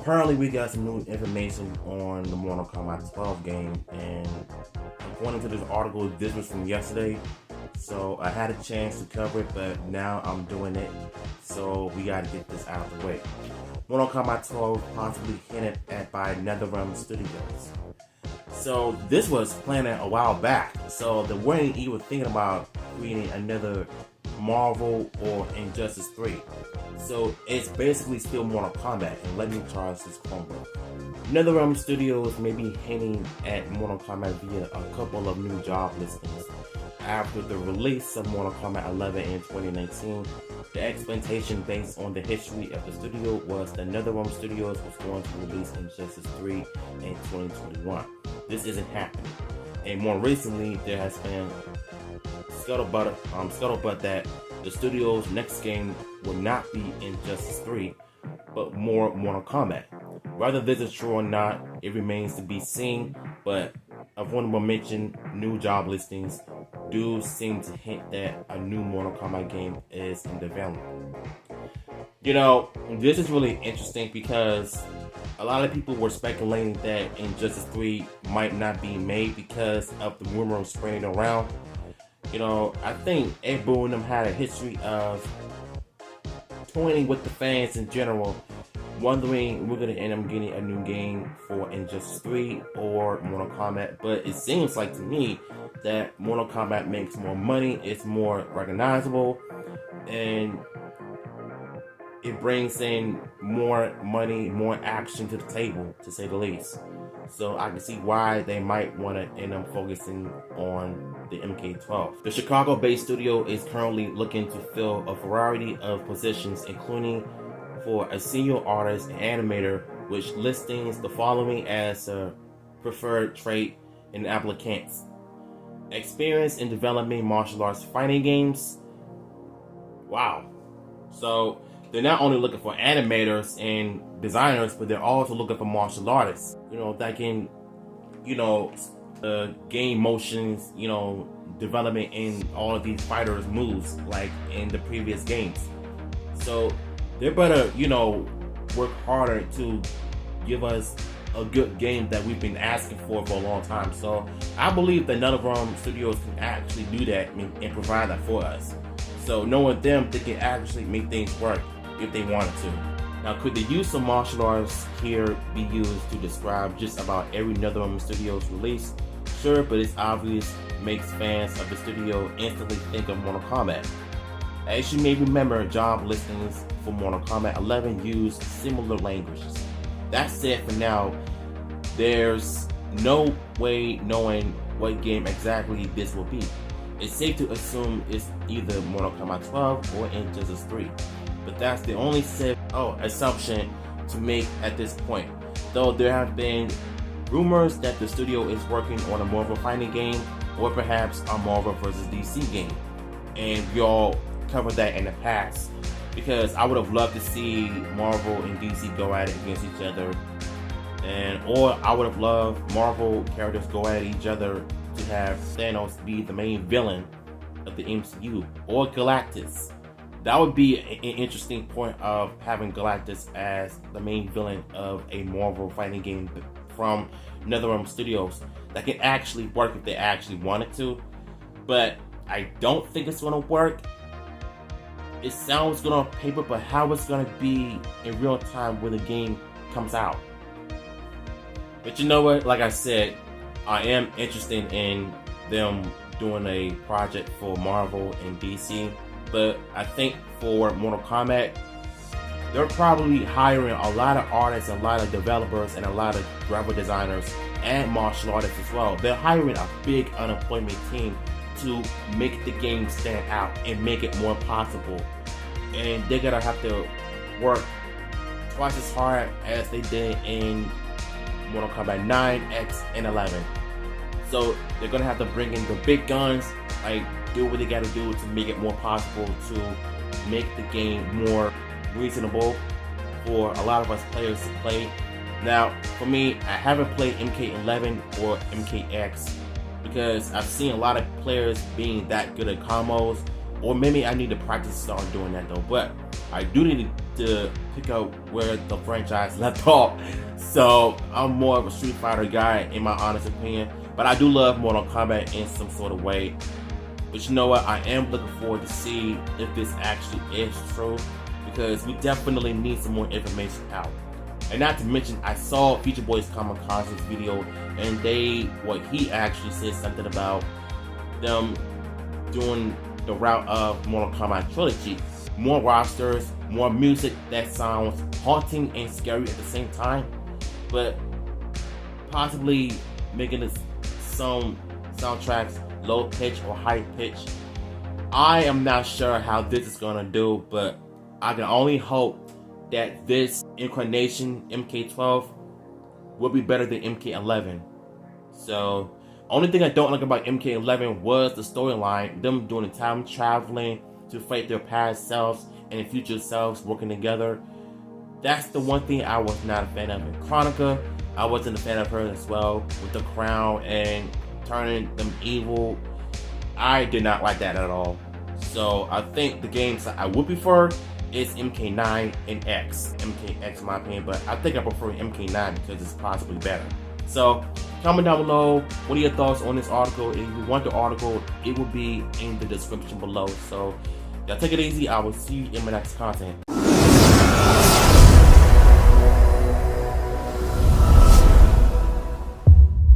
apparently we got some new information on the Mortal Kombat 12 game, and according to this article, this was from yesterday, so I had a chance to cover it, but now I'm doing it, so we gotta get this out of the way. Mortal Kombat 12 possibly hinted at by NetherRealm Studios. So this was planned a while back, so they weren't even thinking about creating another Marvel or Injustice 3. So it's basically still Mortal Kombat, and let me try this Kombat. NetherRealm Studios may be hinting at Mortal Kombat via a couple of new job listings. After the release of Mortal Kombat 11 in 2019, the expectation based on the history of the studio was that NetherRealm Studios was going to release Injustice 3 in 2021. This isn't happening, and more recently there has been scuttlebutt that the studio's next game will not be Injustice 3, but more Mortal Kombat. Whether this is true or not, it remains to be seen, but of honorable mention, new job listings do seem to hint that a new Mortal Kombat game is in development. You know, this is really interesting because a lot of people were speculating that Injustice 3 might not be made because of the rumors spreading around. You know, I think Ed Boon and them had a history of toying with the fans in general, wondering we're going to end up getting a new game for Injustice 3 or Mortal Kombat. But it seems like to me that Mortal Kombat makes more money, it's more recognizable, and it brings in more money, more action to the table, to say the least. So I can see why they might want to end up focusing on the MK12. The Chicago-based studio is currently looking to fill a variety of positions, including for a senior artist and animator, which listings the following as a preferred trait in applicants: experience in developing martial arts fighting games. Wow. So they're not only looking for animators and designers, but they're also looking for martial artists, you know, that can, you know, game motions, you know, development in all of these fighters' moves like in the previous games. So they better, you know, work harder to give us a good game that we've been asking for a long time. So I believe that NetherRealm Studios can actually do that and provide that for us. So knowing them, they can actually make things work if they wanted to. Now, could the use of martial arts here be used to describe just about every NetherRealm Studios release? Sure, but it's obvious makes fans of the studio instantly think of Mortal Kombat. As you may remember, job listings for Mortal Kombat 11 use similar languages. That said, for now, there's no way knowing what game exactly this will be. It's safe to assume it's either Mortal Kombat 12 or Injustice 3. But that's the only assumption to make at this point. Though there have been rumors that the studio is working on a Marvel fighting game, or perhaps a Marvel vs. DC game. And we all covered that in the past, because I would have loved to see Marvel and DC go at it against each other, or I would have loved Marvel characters go at each other to have Thanos be the main villain of the MCU, or Galactus. That would be an interesting point of having Galactus as the main villain of a Marvel fighting game from NetherRealm Studios. That can actually work if they actually wanted to, but I don't think it's going to work. It sounds good on paper, but how it's going to be in real time when the game comes out. But you know what? Like I said, I am interested in them doing a project for Marvel and DC. But I think for Mortal Kombat, they're probably hiring a lot of artists, a lot of developers, and a lot of graphic designers and martial artists as well. They're hiring a big unemployment team to make the game stand out and make it more possible. And they're gonna have to work twice as hard as they did in Mortal Kombat 9, X, and 11. So they're gonna have to bring in the big guns, like do what they gotta do to make it more possible to make the game more reasonable for a lot of us players to play. Now, for me, I haven't played MK11 or MKX because I've seen a lot of players being that good at combos, or maybe I need to practice start doing that though. But I do need to to pick up where the franchise left off. So I'm more of a Street Fighter guy in my honest opinion, but I do love Mortal Kombat in some sort of way. But you know what, I am looking forward to see if this actually is true, because we definitely need some more information out. And not to mention, I saw Future Boy's Kamikaze's video, and he actually said something about them doing the route of Mortal Kombat Trilogy. More rosters, more music that sounds haunting and scary at the same time, but possibly making some soundtracks low pitch or high pitch. I am not sure how this is gonna do, but I can only hope that this incarnation, MK12, will be better than MK11. So, only thing I don't like about MK11 was the storyline, them doing the time traveling to fight their past selves and future selves working together. That's the one thing I was not a fan of. In Chronica, I wasn't a fan of her as well, with the crown and turning them evil. I did not like that at all. So I think the games that I would prefer is MK9 and X. MKX in my opinion, but I think I prefer MK9 because it's possibly better. So comment down below, what are your thoughts on this article? If you want the article, it will be in the description below. So y'all take it easy. I will see you in my next content.